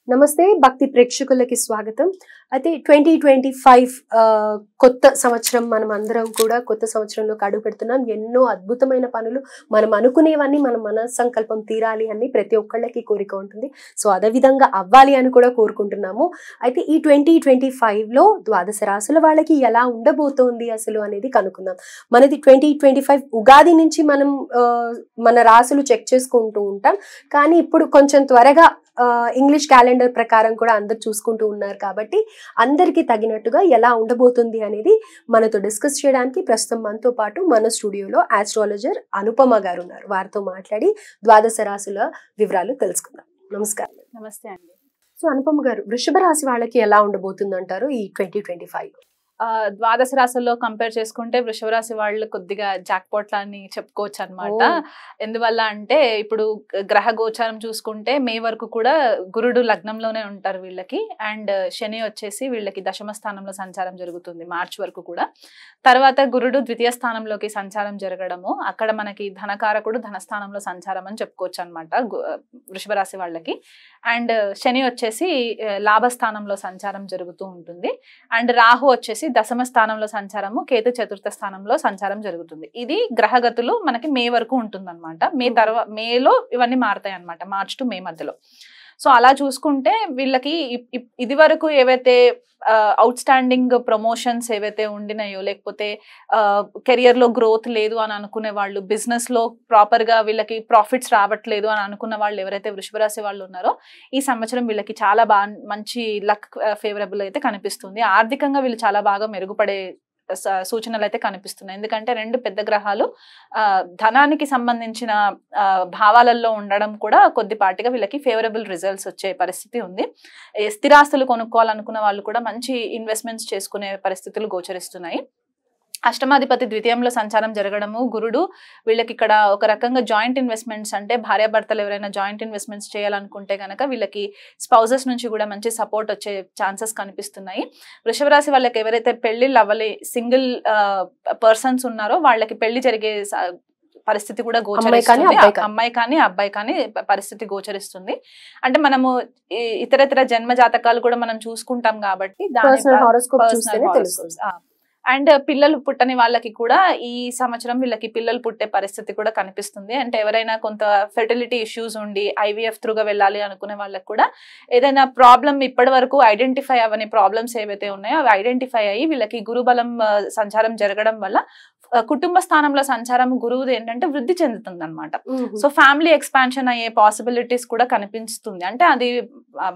నమస్తే భక్తి ప్రేక్షకులకి స్వాగతం. అయితే 2025 కొత్త సంవత్సరం మనం అందరం కూడా కొత్త సంవత్సరంలో అడుగు పెడుతున్నాం. ఎన్నో అద్భుతమైన పనులు మనం అనుకునేవన్నీ మన సంకల్పం తీరాలి అని ప్రతి ఒక్కళ్ళకి కోరిక ఉంటుంది. సో అదే విధంగా అవ్వాలి అని కూడా కోరుకుంటున్నాము. అయితే ఈ 2025లో ద్వాదశ రాశుల వాళ్ళకి ఎలా ఉండబోతోంది అసలు అనేది కనుక్కుందాం. మనది 2025 ఉగాది నుంచి మనం మన రాశులు చెక్ చేసుకుంటూ ఉంటాం. కానీ ఇప్పుడు కొంచెం త్వరగా ఇంగ్లీష్ క్యాలెండర్ ప్రకారం కూడా అందరు చూసుకుంటూ ఉన్నారు కాబట్టి అందరికి తగినట్టుగా ఎలా ఉండబోతుంది అనేది మనతో డిస్కస్ చేయడానికి ప్రస్తుతం మనతో పాటు మన స్టూడియోలో ఆస్ట్రాలజర్ అనుపమ గారు ఉన్నారు. వారితో మాట్లాడి ద్వాదశ రాశుల వివరాలు తెలుసుకుందాం. నమస్కారం. నమస్తే అండి. సో అనుపమ గారు, వృషభ రాశి వాళ్ళకి ఎలా ఉండబోతుంది అంటారు ఈ 2025? ద్వాదశ రాశుల్లో కంపేర్ చేసుకుంటే వృషభ రాశి వాళ్ళు కొద్దిగా జాక్పాట్ అని చెప్పుకోవచ్చు అనమాట. ఎందువల్ల అంటే ఇప్పుడు గ్రహ గోచారం చూసుకుంటే మే వరకు కూడా గురుడు లగ్నంలోనే ఉంటారు వీళ్ళకి. అండ్ శని వచ్చేసి వీళ్ళకి దశమ స్థానంలో సంచారం జరుగుతుంది మార్చి వరకు కూడా. తర్వాత గురుడు ద్వితీయ స్థానంలోకి సంచారం జరగడము, అక్కడ మనకి ధనకారకుడు ధనస్థానంలో సంచారం అని చెప్పుకోవచ్చు అనమాట వృషభ రాశి వాళ్ళకి. అండ్ శని వచ్చేసి లాభస్థానంలో సంచారం జరుగుతూ ఉంటుంది. అండ్ రాహు వచ్చేసి దశమ స్థానంలో సంచారము, కేతు చతుర్థ స్థానంలో సంచారం జరుగుతుంది. ఇది గ్రహగతులు మనకి మే వరకు ఉంటుంది అనమాట. మేలో ఇవన్నీ మారుతాయి అనమాట, మార్చ్ టు మే మధ్యలో. సో అలా చూసుకుంటే వీళ్ళకి ఇది వరకు ఏవైతే అవుట్ స్టాండింగ్ ప్రమోషన్స్ ఏవైతే ఉండినాయో, లేకపోతే కెరియర్ లో గ్రోత్ లేదు అని అనుకునే వాళ్ళు, బిజినెస్ లో ప్రాపర్ గా వీళ్ళకి ప్రాఫిట్స్ రావట్లేదు అని అనుకున్న వాళ్ళు ఎవరైతే వృషభ రాశి వాళ్ళు ఉన్నారో ఈ సంవత్సరం వీళ్ళకి చాలా మంచి లక్ ఫేవరబుల్ అయితే కనిపిస్తుంది. ఆర్థికంగా వీళ్ళు చాలా బాగా మెరుగుపడే సూచనలు అయితే కనిపిస్తున్నాయి. ఎందుకంటే రెండు పెద్ద గ్రహాలు ధనానికి సంబంధించిన భావాలలో ఉండడం కూడా కొద్దిపాటిగా వీళ్ళకి ఫేవరబుల్ రిజల్ట్స్ వచ్చే పరిస్థితి ఉంది. స్థిరాస్తులు కొనుక్కోవాలనుకున్న వాళ్ళు కూడా మంచి ఇన్వెస్ట్మెంట్స్ చేసుకునే పరిస్థితులు గోచరిస్తున్నాయి. అష్టమాధిపతి ద్వితీయంలో సంచారం జరగడము, గురుడు వీళ్ళకి ఇక్కడ ఒక రకంగా జాయింట్ ఇన్వెస్ట్మెంట్స్, అంటే భార్యాభర్తలు ఎవరైనా జాయింట్ ఇన్వెస్ట్మెంట్స్ చేయాలనుకుంటే కనుక వీళ్ళకి స్పౌజెస్ నుంచి కూడా మంచి సపోర్ట్ వచ్చే ఛాన్సెస్ కనిపిస్తున్నాయి. వృషభ రాశి వాళ్ళకి ఎవరైతే పెళ్లిళ్ళు అవ్వలే సింగిల్ పర్సన్స్ ఉన్నారో వాళ్ళకి పెళ్లి జరిగే పరిస్థితి కూడా గోచరిస్తుంది. అమ్మాయి కానీ అబ్బాయి కానీ పరిస్థితి గోచరిస్తుంది. అంటే మనము ఇతర జన్మ జాతకాలు కూడా మనం చూసుకుంటాం కాబట్టి అండ్ పిల్లలు పుట్టని వాళ్ళకి కూడా ఈ సంవత్సరం వీళ్ళకి పిల్లలు పుట్టే పరిస్థితి కూడా కనిపిస్తుంది. అంటే ఎవరైనా కొంత ఫెర్టిలిటీ ఇష్యూస్ ఉండి ఐవీఎఫ్ త్రూగా వెళ్ళాలి అనుకునే వాళ్ళకి కూడా ఏదైనా ప్రాబ్లం ఇప్పటి వరకు ఐడెంటిఫై అవ్వని ప్రాబ్లమ్స్ ఏవైతే ఉన్నాయో అవి ఐడెంటిఫై అయ్యి వీళ్ళకి గురుబలం సంచారం జరగడం వల్ల కుటుంబ స్థానంలో సంచారం గురువుది ఏంటంటే వృద్ధి చెందుతుంది అనమాట. సో ఫ్యామిలీ ఎక్స్పాన్షన్ అయ్యే పాసిబిలిటీస్ కూడా కనిపిస్తుంది. అంటే అది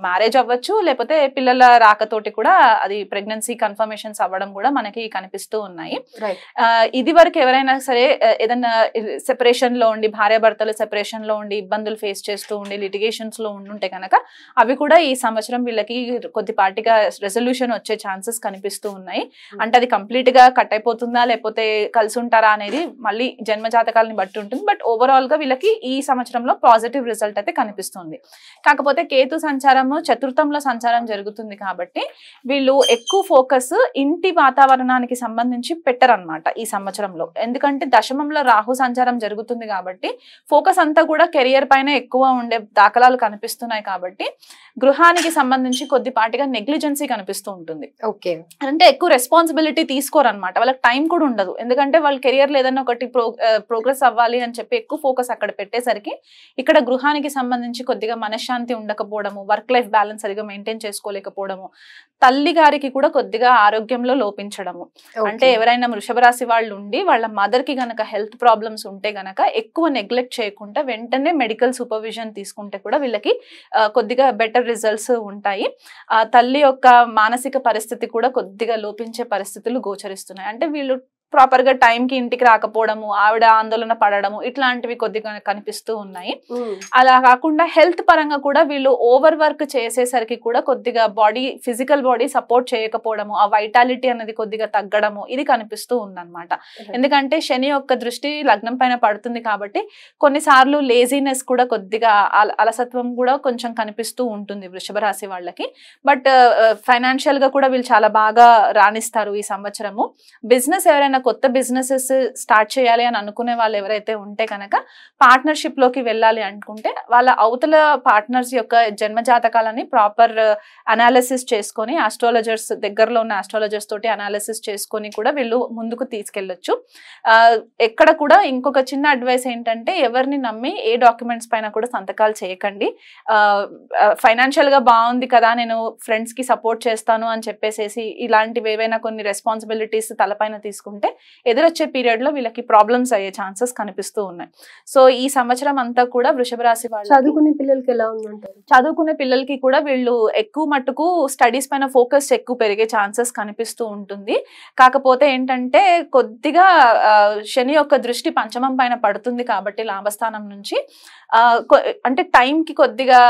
మ్యారేజ్ అవ్వచ్చు, లేకపోతే పిల్లల రాకతోటి కూడా అది ప్రెగ్నెన్సీ కన్ఫర్మేషన్స్ అవ్వడం కూడా మనకి కనిపిస్తూ ఉన్నాయి. ఇది వరకు ఎవరైనా సరే ఏదైనా సెపరేషన్ లో ఉండి, భార్యాభర్తలు సెపరేషన్ లో ఉండి ఇబ్బందులు ఫేస్ చేస్తూ ఉండి లిటిగేషన్స్ లో ఉండుంటే కనుక అవి కూడా ఈ సంవత్సరం వీళ్ళకి కొద్దిపాటిగా రెజల్యూషన్ వచ్చే ఛాన్సెస్ కనిపిస్తూ ఉన్నాయి. అంటే అది కంప్లీట్ గా కట్ అయిపోతుందా లేకపోతే కలిసి ఉంటారా అనేది మళ్ళీ జన్మ జాతకాలని బట్టి ఉంటుంది. బట్ ఓవరాల్ గా వీళ్ళకి ఈ సంవత్సరంలో పాజిటివ్ రిజల్ట్ అయితే కనిపిస్తుంది. కాకపోతే కేతు సంచారము చతుర్థంలో సంచారం జరుగుతుంది కాబట్టి వీళ్ళు ఎక్కువ ఫోకస్ ఇంటి వాతావరణానికి సంబంధించి పెట్టరన్నమాట ఈ సంవత్సరంలో. ఎందుకంటే దశమంలో రాహు సంచారం జరుగుతుంది కాబట్టి ఫోకస్ అంతా కూడా కెరియర్ పైన ఎక్కువ ఉండే దాఖలాలు కనిపిస్తున్నాయి. కాబట్టి గృహానికి సంబంధించి కొద్దిపాటిగా నెగ్లిజెన్సీ కనిపిస్తూ ఉంటుంది. ఓకే, అంటే ఎక్కువ రెస్పాన్సిబిలిటీ తీసుకోరన్నమాట. వాళ్ళకి టైం కూడా ఉండదు. ఎందుకంటే వాళ్ళ కెరియర్ ఏదైనా ఒకటి ప్రోగ్రెస్ అవ్వాలి అని చెప్పి ఎక్కువ ఫోకస్ అక్కడ పెట్టేసరికి ఇక్కడ గృహానికి సంబంధించి కొద్దిగా మనశ్శాంతి ఉండకపోవడము, వర్క్ లైఫ్ బ్యాలెన్స్ సరిగా మెయింటైన్ చేసుకోలేకపోవడము, తల్లి గారికి కూడా కొద్దిగా ఆరోగ్యంలో లోపించడము. అంటే ఎవరైనా వృషభ రాశి వాళ్ళు ఉండి వాళ్ళ మదర్ కి గనక హెల్త్ ప్రాబ్లమ్స్ ఉంటే గనక ఎక్కువ నెగ్లెక్ట్ చేయకుండా వెంటనే మెడికల్ సూపర్విజన్ తీసుకుంటే కూడా వీళ్ళకి కొద్దిగా బెటర్ రిజల్ట్స్ ఉంటాయి. తల్లి యొక్క మానసిక పరిస్థితి కూడా కొద్దిగా లోపించే పరిస్థితులు గోచరిస్తున్నాయి. అంటే వీళ్ళు ప్రాపర్ గా టైం కి ఇంటికి రాకపోవడము, ఆవిడ ఆందోళన పడడము, ఇట్లాంటివి కొద్దిగా కనిపిస్తూ ఉన్నాయి. అలా కాకుండా హెల్త్ పరంగా కూడా వీళ్ళు ఓవర్ వర్క్ చేసేసరికి కూడా కొద్దిగా ఫిజికల్ బాడీ సపోర్ట్ చేయకపోవడము, ఆ వైటాలిటీ అనేది కొద్దిగా తగ్గడము ఇది కనిపిస్తూ ఉందన్నమాట. ఎందుకంటే శని యొక్క దృష్టి లగ్నం పైన పడుతుంది కాబట్టి కొన్నిసార్లు లేజినెస్ కూడా కొద్దిగా అలసత్వం కూడా కొంచెం కనిపిస్తూ ఉంటుంది వృషభ రాశి వాళ్ళకి. బట్ ఫైనాన్షియల్ గా కూడా వీళ్ళు చాలా బాగా రాణిస్తారు ఈ సంవత్సరము. బిజినెస్ ఎవరైనా కొత్త బిజినెసెస్ స్టార్ట్ చేయాలి అని అనుకునే వాళ్ళు ఎవరైతే ఉంటే కనుక పార్ట్నర్షిప్ లోకి వెళ్ళాలి అనుకుంటే వాళ్ళ అవతల పార్ట్నర్స్ యొక్క జన్మ జాతకాలని ప్రాపర్ అనాలిసిస్ చేసుకొని ఆస్ట్రాలజర్స్ దగ్గరలో ఉన్న ఆస్ట్రాలజర్స్ తోటి అనాలిసిస్ చేసుకొని కూడా వీళ్ళు ముందుకు తీసుకెళ్లొచ్చు. ఎక్కడ కూడా ఇంకొక చిన్న అడ్వైస్ ఏంటంటే ఎవరిని నమ్మి ఏ డాక్యుమెంట్స్ పైన కూడా సంతకాలు చేయకండి. ఫైనాన్షియల్ గా బాగుంది కదా, నేను ఫ్రెండ్స్ కి సపోర్ట్ చేస్తాను అని చెప్పేసి ఇలాంటివి ఏవైనా కొన్ని రెస్పాన్సిబిలిటీస్ తలపైన తీసుకుంటే ఎదురొచ్చే పీరియడ్ లో వీళ్ళకి ప్రాబ్లమ్స్ అయ్యే ఛాన్సెస్ కనిపిస్తూ ఉన్నాయి. సో ఈ సంవత్సరం అంతా కూడా వృషభ రాశి వాళ్ళు చదువుకునే పిల్లలకి ఎలా ఉందంటారు? చదువుకునే పిల్లలకి కూడా వీళ్ళు ఎక్కువ మట్టుకు స్టడీస్ పైన ఫోకస్ ఎక్కువ పెరిగే ఛాన్సెస్ కనిపిస్తూ ఉంటుంది. కాకపోతే ఏంటంటే కొద్దిగా శని యొక్క దృష్టి పంచమం పైన పడుతుంది కాబట్టి లాభస్థానం నుంచి అంటే టైంకి కొద్దిగా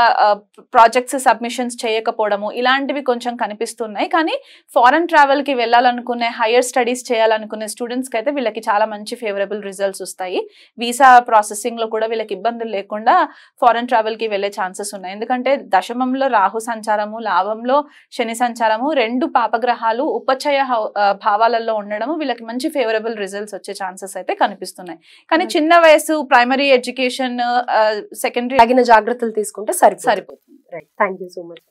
ప్రాజెక్ట్స్ సబ్మిషన్స్ చేయకపోవడము ఇలాంటివి కొంచెం కనిపిస్తున్నాయి. కానీ ఫారెన్ ట్రావెల్ కి వెళ్ళాలనుకునే హైయర్ స్టడీస్ చేయాలనుకునే స్టూడెంట్స్కి అయితే వీళ్ళకి చాలా మంచి ఫేవరబుల్ రిజల్ట్స్ వస్తాయి. వీసా ప్రాసెసింగ్ లో కూడా వీళ్ళకి ఇబ్బందులు లేకుండా ఫారెన్ ట్రావెల్ కి వెళ్ళే ఛాన్సెస్ ఉన్నాయి. ఎందుకంటే దశమంలో రాహు సంచారము, లాభంలో శని సంచారము, 2 పాపగ్రహాలు ఉపచయ భావాలలో ఉండడము వీళ్ళకి మంచి ఫేవరబుల్ రిజల్ట్స్ వచ్చే ఛాన్సెస్ అయితే కనిపిస్తున్నాయి. కానీ చిన్న వయసు ప్రైమరీ ఎడ్యుకేషన్ సెకండరీ తగిన జాగ్రత్తలు తీసుకుంటే సరిపోతుంది. Right, thank you so much.